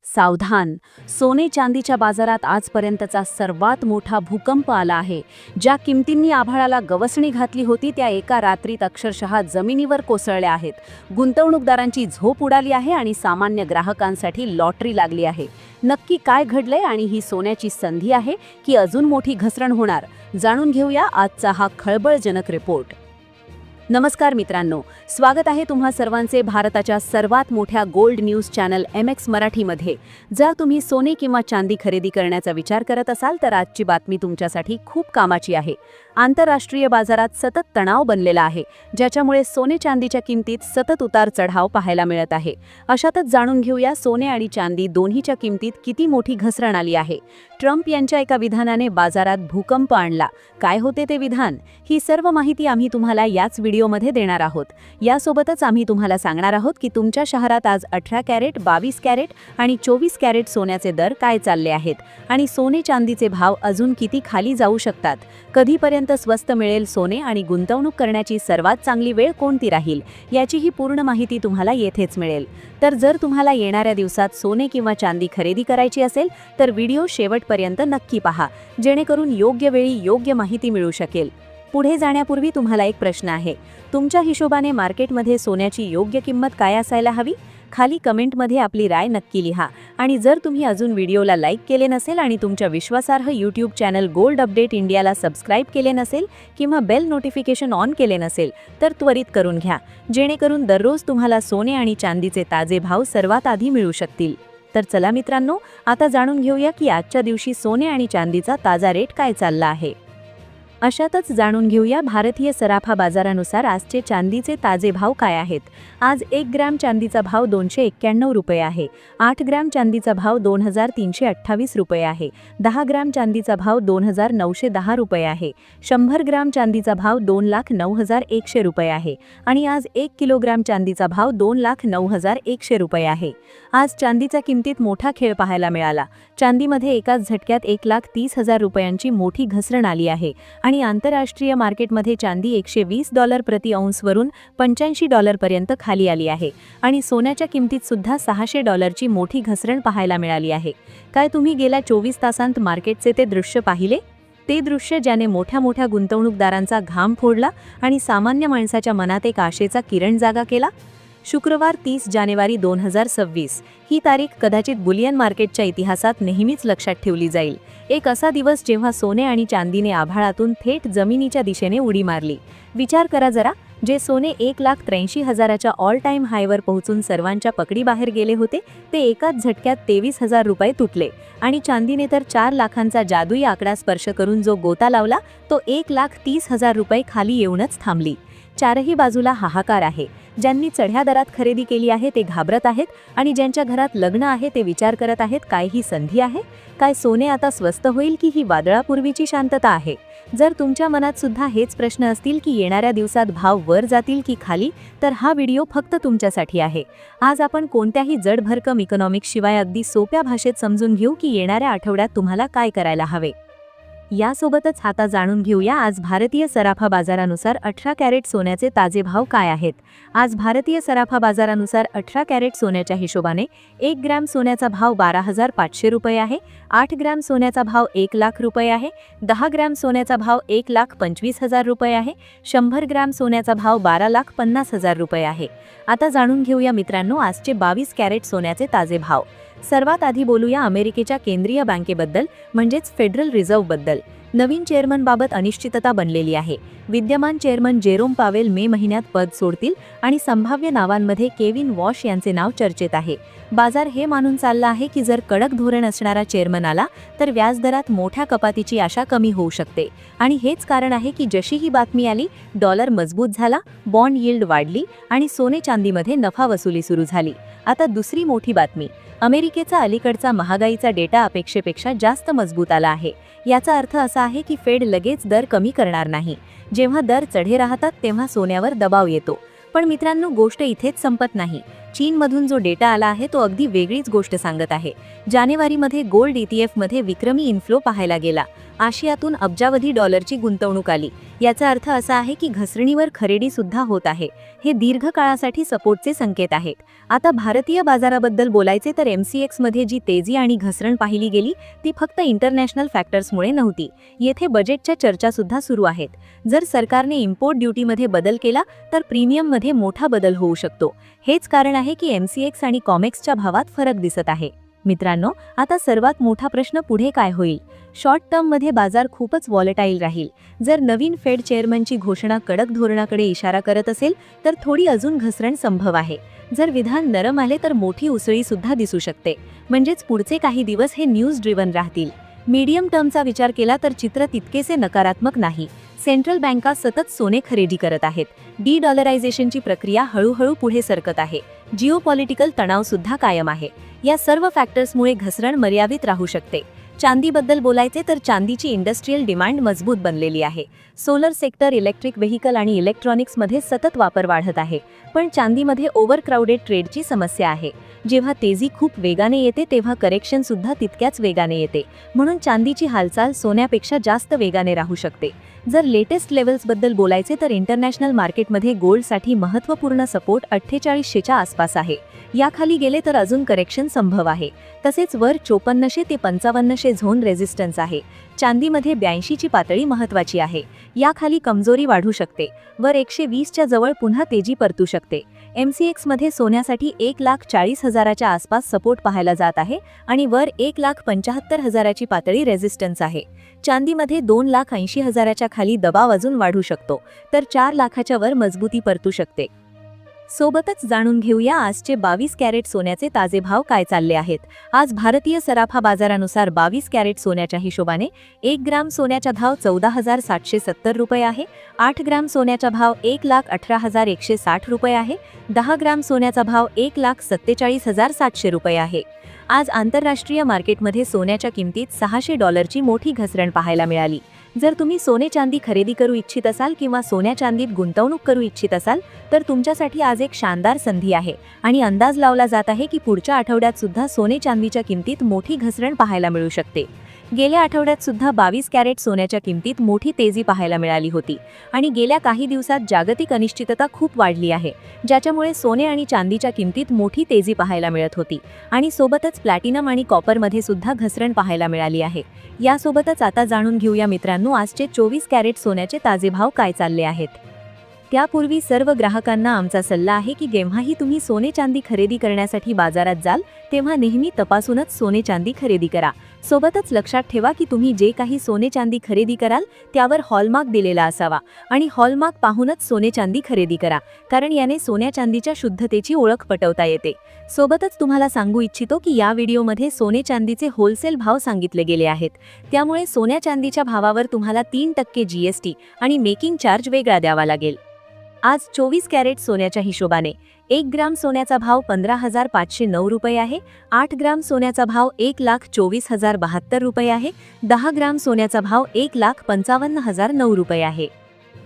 सावधान. सोने चांदीच्या बाजारात आजपर्यंतचा सर्वात मोठा भूकंप आला आहे. ज्या किमतींनी आभाळाला गवसणी घातली होती त्या एका रात्रीत अक्षरशः जमिनीवर कोसळल्या आहेत. गुंतवणूकदारांची झोप उडाली आहे आणि सामान्य ग्राहकांसाठी लॉटरी लागली आहे. नक्की काय घडलंय आणि ही सोन्याची संधी आहे की अजून मोठी घसरण होणार? जाणून घेऊया आजचा हा खळबळजनक रिपोर्ट. नमस्कार मित्रांनो, स्वागत आहे तुम्हा सर्वांचे भारताच्या सर्वात मोठ्या गोल्ड न्यूज चॅनल MX मराठीमध्ये. जर तुम्ही सोने किंवा चांदी खरेदी करण्याचा विचार करत असाल तर आजची बातमी तुमच्यासाठी खूप कामाची आहे. आंतरराष्ट्रीय बाजारात सतत तणाव बनलेला आहे, ज्याच्यामुळे सोने चांदीच्या किमतीत सतत उतार चढाव पाहायला मिळत आहे. अशातच जाणून घेऊया सोने आणि चांदी दोन्हीच्या किमतीत किती मोठी घसरण आली आहे. ट्रम्प यांच्या एका विधानाने बाजारात भूकंप आणला. काय होते ते विधान? ही सर्व माहिती आम्ही तुम्हाला याच व्हिडिओमध्ये देणार आहोत. यासोबतच आम्ही तुम्हाला सांगणार आहोत की तुमच्या शहरात आज 18 कॅरेट, 22 कॅरेट आणि 24 कॅरेट सोन्याचे दर काय चालले आहेत आणि सोने चांदीचे भाव अजून किती खाली जाऊ शकतात. कधीपर्यंत स्वस्त मिळेल सोने आणि गुंतवणूक करण्याची सर्वात चांगली वेळ कोणती राहील याची ही पूर्ण माहिती तुम्हाला येथेच मिळेल. तर जर तुम्हाला येणाऱ्या दिवसात सोने किंवा चांदी खरेदी करायची असेल तर व्हिडिओ शेवटपर्यंत नक्की पहा, जेणेकरून योग्य वेळी योग्य माहिती मिळू शकेल. पुढे जाण्यापूर्वी तुम्हाला एक प्रश्न आहे. तुमच्या हिशोबाने मार्केटमध्ये सोन्याची योग्य किंमत काय असायला हवी? खाली कमेंटमध्ये आपली राय नक्की लिहा. आणि जर तुम्ही अजून व्हिडिओला लाईक केले नसेल आणि तुमच्या विश्वासार्ह यूट्यूब चॅनल गोल्ड अपडेट इंडियाला सबस्क्राईब केले नसेल किंवा बेल नोटिफिकेशन ऑन केले नसेल तर त्वरित करून घ्या, जेणेकरून दररोज तुम्हाला सोने आणि चांदीचे ताजे भाव सर्वात आधी मिळू शकतील. तर चला मित्रांनो, आता जाणून घेऊया की आजच्या दिवशी सोने आणि चांदीचा ताजा रेट काय चालला आहे. अशातच जाणून घेऊया भारतीय सराफा बाजारानुसार आजचे चांदीचे ताजे भाव काय आहेत. आज 1 ग्रॅम चांदीचा भाव 291 रुपये आहे. 8 ग्रॅम चांदीचा भाव 2328 रुपये आहे. 10 ग्रॅम चांदीचा भाव 2910 रुपये आहे. 100 ग्रॅम चांदीचा भाव 2,09,100 रुपये आहे. आणि आज 1 किलोग्रॅम चांदीचा भाव 2,09,100 रुपये आहे. आज चांदीच्या किमतीत मोठा खेळ पाहायला मिळाला. चांदीमध्ये एकाच झटक्यात 1,30,000 रुपयांची मोठी घसरण आली आहे. आणि आंतरराष्ट्रीय मार्केटमध्ये चांदी $120 प्रति औंसवरून $85 पर्यंत खाली आली आहे. आणि सोन्याच्या किमतीत सुद्धा $600 मोठी घसरण पाहायला मिळाली आहे. काय तुम्ही गेल्या 24 तासांत मार्केटचे ते दृश्य पाहिले? ते दृश्य ज्याने मोठ्या मोठ्या गुंतवणूकदारांचा घाम फोडला आणि सामान्य माणसाच्या मनात एक आशेचा किरण जागा केला. शुक्रवार 30 जानेवारी 2026 ही तारीख कदाचित बुलियन मार्केटच्या इतिहासात नेहमीच लक्षात ठेवली जाईल. एक असा दिवस जेव्हा सोने आणि चांदीने आभाळातून थेट जमिनीच्या दिशेने उडी मारली. विचार करा जरा, जे सोने 1,83,000च्या ऑल टाइम हायवर पोहोचून सर्वांच्या पकडीबाहेर गेले होते ते एकाच झटक्यात 23,000 रुपये तुटले. आणि चांदीने तर 4 लाखांचा जादुई आकडा स्पर्श करून जो गोता लावला तो 1,30,000 रुपये खाली येऊनच थांबली. चारही बाजूला हाहाकार आहे. ज्यांनी चढ्या दरात खरेदी केली आहे ते घाबरत आहेत आणि ज्यांच्या घरात लग्न आहे ते विचार करत आहेत, काय ही संधी आहे? काय सोने आता स्वस्त होईल की ही वादळापूर्वीची शांतता आहे? जर तुमच्या मनात सुद्धा हेच प्रश्न असतील की येणाऱ्या दिवसात भाव वर जातील की खाली, तर हा व्हिडिओ फक्त तुमच्यासाठी आहे. आज आपण कोणत्याही जडभरकम इकॉनॉमिक्स शिवाय अगदी सोप्या भाषेत समजून घेऊ की येणाऱ्या आठवड्यात तुम्हाला काय करायला हवे. यासोबतच आता जाणून घेऊया आज भारतीय सराफा बाजारानुसार 18 कॅरेट सोन्याचे ताजे भाव काय आहेत. आज भारतीय सराफा बाजारानुसार 18 कॅरेट सोन्याच्या हिशोबाने 1 ग्रॅम सोन्याचा भाव 12,500 रुपये आहे. 8 ग्रॅम सोन्याचा भाव 1 लाख रुपये आहे. 10 ग्रॅम सोन्याचा भाव 1,25,000 रुपये आहे. 100 ग्रॅम सोन्याचा भाव 12,50,000 रुपये आहे. आता जाणून घेऊया मित्रांनो आजचे 22 कॅरेट सोन्याचे ताजे भाव. सर्वात आधी बोलूया अमेरिकेच्या केंद्रीय बँकेबद्दल म्हणजेच फेडरल रिझर्व्हबद्दल. नवीन चेअरमनबाबत अनिश्चितता बनलेली आहे. विद्यमान चेअरमन जेरोम पावेल मे महिन्यात पद सोडतील आणि संभाव्य नावांमध्ये केविन वॉश यांचे नाव चर्चेत आहे. बाजार हे मानून चालला आहे की जर कडक धोरण असणारा चेअरमन आला तर व्याजदरात मोठ्या कपातीची आशा कमी होऊ शकते. आणि हेच कारण आहे की जशी ही बातमी आली, डॉलर मजबूत झाला, बॉन्ड यील्ड वाढली आणि सोने चांदीमध्ये नफा वसुली सुरू झाली. आता दुसरी मोठी बातमी. अमेरिकेचा अलीकडचा महागाईचा डेटा अपेक्षेपेक्षा जास्त मजबूत आला आहे. याचा अर्थ असा आहे की फेड लगेच दर कमी करणार नाही. जेव्हा दर चढे राहतात तेव्हा सोन्यावर दबाव येतो. पण मित्रांनो, गोष्ट इथेच संपत नाही. चीनमधून जो डेटा आला आहे तो अगदी वेगळीच गोष्ट सांगत आहे. जानेवारीमध्ये गोल्ड ETF मध्ये विक्रमी इन्फ्लो पाहायला गेला. आशियातून अब्जावधी डॉलरची गुंतवणूक आली. याचा अर्थ असा आहे की घसरणीवर खरेदी सुद्धा होत आहे. हे दीर्घकाळासाठी सपोर्टचे संकेत आहेत. आता भारतीय बाजाराबद्दल बोलायचे तर MCX मध्ये जी तेजी आणि घसरण पाहिली गेली ती फक्त इंटरनॅशनल फॅक्टर्समुळे नव्हती. येथे बजेटच्या चर्चा सुद्धा सुरू आहेत. जर सरकारने इम्पोर्ट ड्युटीमध्ये बदल केला तर प्रीमियममध्ये मोठा बदल होऊ शकतो. हेच कारण आहे की MCX आणि कॉमेक्सच्या भावात फरक दिसत आहे. मित्रांनो, आता सर्वात मोठा प्रश्न पुढे काय होईल? शॉर्ट टर्ममध्ये बाजार खूपच व्हॉलेटाईल राहील. जर नवीन फेड चेअरमनची घोषणा कडक धोरणाकडे इशारा करत असेल तर थोडी अजून घसरण संभव आहे. जर विधान नरम आले तर मोठी उसळी सुद्धा दिसू शकते. म्हणजेच पुढचे काही दिवस हे न्यूज ड्रिव्हन राहतील. मीडियम टर्मचा विचार केला तर चित्र तितकेसे नकारात्मक नाही. सेंट्रल बँका सतत सोने खरेदी करत आहेत. डी-डॉलरायझेशनची प्रक्रिया हळूहळू पुढे सरकत आहे. जिओपॉलिटिकल तणाव सुद्धा कायम आहे. या सर्व फॅक्टर्समुळे घसरण मर्यादित राहू शकते. चांदीबद्दल बोलायचे तर चांदीची इंडस्ट्रियल डिमांड मजबूत बनलेली आहे. सोलर सेक्टर, इलेक्ट्रिक व्हेकल आणि इलेक्ट्रॉनिक्समध्ये सतत वापर वाढत आहे. पण चांदीमध्ये ओव्हरक्राऊडेड ट्रेडची समस्या आहे. जेव्हा तेजी खूप वेगाने येते तेव्हा करेक्शन सुद्धा तितक्याच वेगाने येते. म्हणून चांदीची हालचाल सोन्यापेक्षा जास्त वेगाने राहू शकते. जर लेटेस्ट लेवल्सबद्दल बोलायचे तर इंटरनॅशनल मार्केटमध्ये गोल्डसाठी महत्त्वपूर्ण सपोर्ट 4800च्या आसपास आहे. याखाली गेले तर अजून करेक्शन संभव आहे. तसेच वर 5400 ते 5500 झोन रेझिस्टन्स आहे. चांदीमध्ये 82ची पातळी महत्त्वाची आहे. याखाली कमजोरी वाढू शकते. वर 120च्या जवळ पुन्हा तेजी परतू शकते. MCX मध्ये सोन्यासाठी 1,40,000च्या आसपास सपोर्ट पाहायला जात आहे आणि वर 1,75,000ची पातळी रेझिस्टन्स आहे. चांदीमध्ये 2,80,000च्या खाली दबाव अजून वाढू शकतो तर 4,00,000च्या वर मजबूती परतू शकते. सोबतच जाणून घेऊया आजचे 22 कॅरेट सोन्याचे ताजे भाव काय चालले आहेत. आज भारतीय सराफा बाजारानुसार 22 कॅरेट सोन्याच्या हिशोबाने 1 ग्राम सोन्याचा भाव 14,770 रुपये आहे. 8 ग्राम सोन्याचा भाव 1,18,160 रुपये आहे. 10 ग्राम सोन्याचा भाव 1,47,700 रुपये आहे. आज आंतरराष्ट्रीय मार्केटमध्ये सोन्याच्या किमतीत $600ची मोठी घसरण पाहायला मिळाली. जर तुम्ही सोने चांदी खरेदी करू इच्छित असाल किंवा सोन्या चांदीत गुंतवणूक करू इच्छित असाल तर तुमच्यासाठी आज एक शानदार संधी आहे आणि अंदाज लावला जात आहे की पुढच्या आठवड्यात सुद्धा सोने चांदीच्या किमतीत मोठी घसरण पाहायला मिळू शकते. गेल्या आठवड्यात सुद्धा 22 कॅरेट सोन्याच्या किमतीत मोठी तेजी पाहायला मिळाली होती आणि गेल्या काही दिवसात जागतिक अनिश्चितता खूप वाढली आहे, ज्याच्यामुळे सोने आणि चांदीच्या किमतीत मोठी तेजी पाहायला मिळत होती आणि सोबतच प्लॅटिनम आणि कॉपरमध्ये सुद्धा घसरण पाहायला मिळाली आहे. यासोबतच आता जाणून घेऊया मित्रांनो आजचे 24 कॅरेट सोन्याचे ताजे भाव काय चालले आहेत. त्यापूर्वी सर्व ग्राहकांना आमचा सल्ला आहे की जेव्हाही तुम्ही सोने चांदी खरेदी करण्यासाठी बाजारात जाल तेव्हा नेहमी तपासूनच सोने चांदी खरेदी करा. सोबतच लक्षात ठेवा की तुम्ही जे काही सोने चांदी खरेदी कराल त्यावर हॉलमार्क दिलेला असावा आणि हॉलमार्क पाहूनच सोने चांदी खरेदी करा, कारण याने सोन्या चांदीच्या शुद्धतेची ओळख पटवता येते. सोबतच तुम्हाला सांगू इच्छितो की या व्हिडिओमध्ये सोने चांदीचे होलसेल भाव सांगितले गेले आहेत. त्यामुळे सोन्या चांदीच्या भावावर तुम्हाला 3% GST आणि मेकिंग चार्ज वेगळा द्यावा लागेल. आज 24 कॅरेट सोन्याच्या हिशोबाने 1 ग्राम सोन्याचा भाव 15,509 रुपये आहे. 8 ग्राम सोन्याचा भाव 1,24,072 रुपये आहे. 10 ग्राम सोन्याचा भाव 1,55,009 रुपये आहे.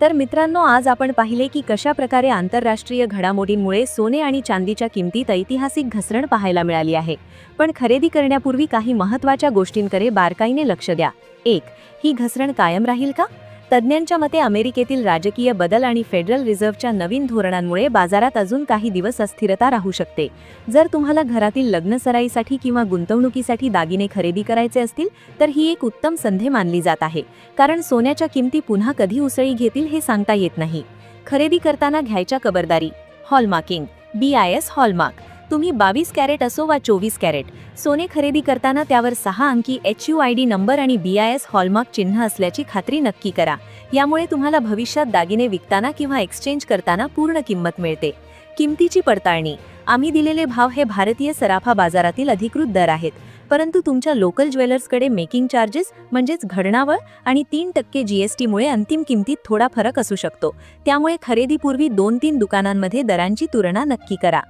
तर मित्रांनो, आज आपण पाहिले की कशा प्रकारे आंतरराष्ट्रीय घडामोडींमुळे सोने आणि चांदीच्या किमतीत ऐतिहासिक घसरण पाहायला मिळाली आहे. पण खरेदी करण्यापूर्वी काही महत्त्वाच्या गोष्टींकडे बारकाईने लक्ष द्या. 1. ही घसरण कायम राहील का? तज्ज्ञांच्या मते अमेरिकेतील राजकीय बदल आणि फेडरल रिझर्व्हच्या नवीन धोरणांमुळे बाजारात अजून काही दिवस अस्थिरता राहू शकते. जर तुम्हाला घरातील लग्नसराईसाठी किंवा गुंतवणुकीसाठी दागिने खरेदी करायचे असतील तर ही एक उत्तम संधी मानली जात आहे, कारण सोन्याच्या किमती पुन्हा कधी उसळी घेतील हे सांगता येत नाही. खरेदी करताना घ्यायच्या खबरदारी. हॉलमार्किंग. BIS hallmark. तुम्ही 22 कॅरेट असो वा 24 कॅरेट सोने खरेदी करताना त्यावर 6 अंकी HUID नंबर आणि BIS हॉलमार्क चिन्ह असल्याची खात्री नक्की करा. यामुळे तुम्हाला भविष्यात दागिने विकताना किंवा एक्सचेंज करताना पूर्ण किंमत मिळते. किमतीची पडताळणी. आम्ही दिलेले भाव हे भारतीय सराफा बाजारातील अधिकृत दर आहेत, परंतु तुमच्या लोकल ज्वेलर्सकडे मेकिंग चार्जेस म्हणजेच घडणावळ आणि 3% GST मुळे अंतिम किमतीत थोडा फरक असू शकतो. त्यामुळे खरेदीपूर्वी 2-3 दुकानांमध्ये दरांची तुलना नक्की करा.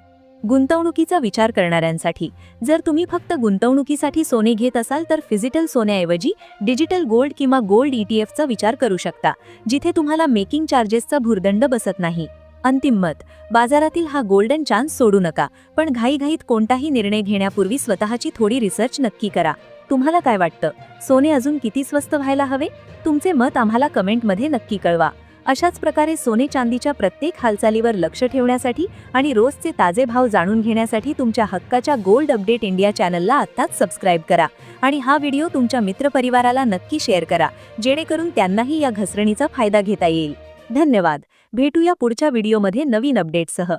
गुंतवणुकीचा विचार करणाऱ्यांसाठी. जर तुम्ही फक्त गुंतवणुकीसाठी सोने घेत असाल तर फिजिकल सोन्याऐवजी डिजिटल गोल्ड किंवा गोल्ड ETFचा विचार करू शकता, जिथे तुम्हाला मेकिंग चार्जेसचा भुर्दंड बसत नाही. अंतिम मत. बाजारातील हा गोल्डन चान्स सोडू नका, पण घाईघाईत कोणताही निर्णय घेण्यापूर्वी स्वतःची थोडी रिसर्च नक्की करा. तुम्हाला काय वाटतं, सोने अजून किती स्वस्त व्हायला हवे? तुमचे मत आम्हाला कमेंटमध्ये नक्की कळवा. अशाच प्रकारे सोने चांदीच्या प्रत्येक हालचालीवर लक्ष ठेवण्यासाठी आणि रोजचे ताजे भाव जाणून घेण्यासाठी तुमच्या हक्काच्या गोल्ड अपडेट इंडिया चॅनलला आत्ताच सबस्क्राईब करा आणि हा व्हिडिओ तुमच्या मित्रपरिवाराला नक्की शेअर करा, जेणेकरून त्यांनाही या घसरणीचा फायदा घेता येईल. धन्यवाद. भेटूया पुढच्या व्हिडिओमध्ये नवीन अपडेटसह.